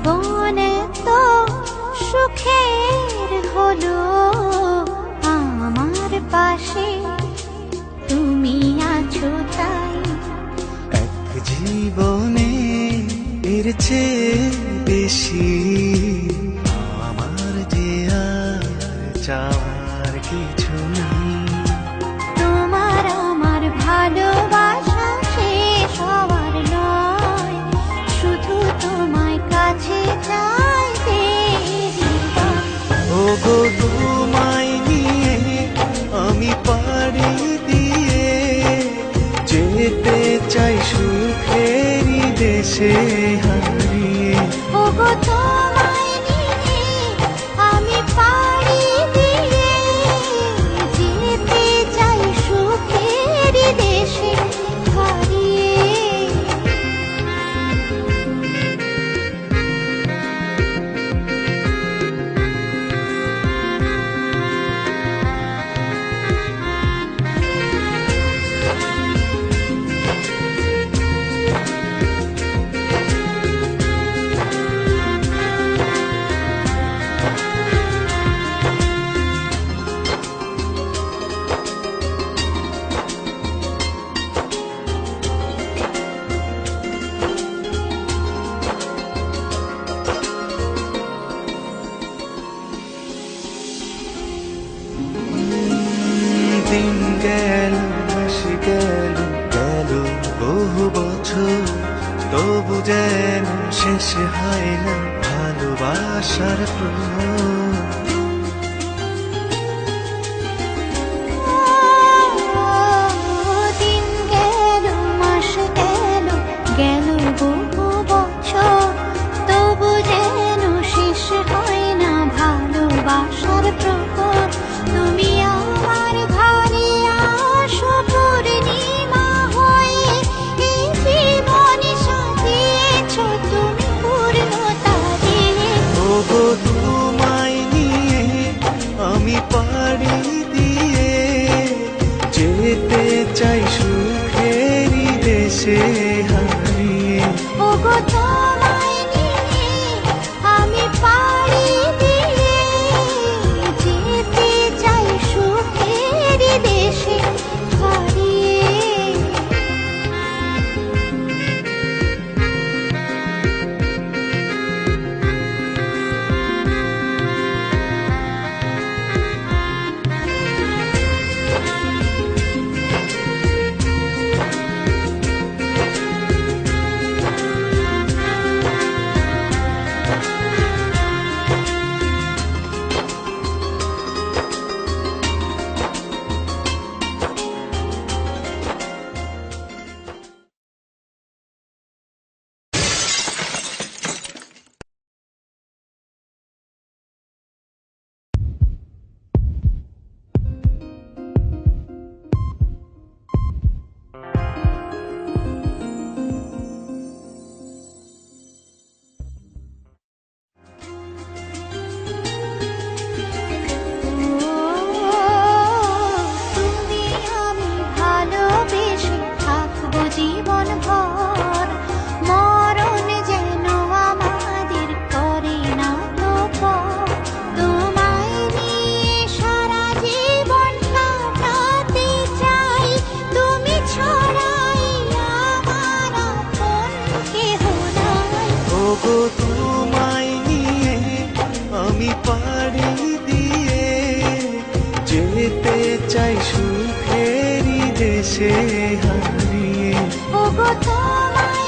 জীবন তো সুখের হলো আমার পাশে তুমি আছো তাই। এক জীবনে এর চেয়ে বেশি আমার যে আর চাওয়ার কিছু নেই। তোমার আমার ভালোবাসা শেষ হওয়ার নয়, শুধু তোমায় কাছে চাইতে। ওগো তোমায় নিয়ে আমি পাড়ি দিয়ে যেতে চাই সুখেরই দেশে হারিয়ে। ওগো তোমায় নিয়ে আমি পাড়ি দিয়ে যেতে চাই সুখের দেশে হারিয়ে। দিন গেল মাস গেল গেল বহু বছর, তবু যেন শেষ হয় না ভালোবাসার প্রহর। দিন গেল মাস গেল গেল বহু বছর, তবু যেন শেষ হয় না ভালোবাসার প্রহর। তুমি আমার ঘরে আসো পূর্ণিমা হয়ে, এই জীবন সাজিয়েছ তুমি পূর্ণতা দিয়ে। ওগো তোমায় নিয়ে আমি পাড়ি দিয়ে যেতে চাই সুখেরই দেশে হারিয়ে। ওগো তোমায় নিয়ে আমি পাড়ি দিয়ে যেতে চাই সুখের দেশে হারিয়ে। তুমি আমি ভালোবেসে থাকবো জীবন ভর, মরণ যেন আমাদের করে না তো পর। তোমায় নিয়ে সারা জীবন কাটাতে চাই, তুমি ছড়াই আমার আপন কেহ নাই। ওগো তোমায় নিয়ে আমি পাড়ি দিয়ে যেতে চাই সুখেরই দেশে হারিয়ে। ওগো তোমায়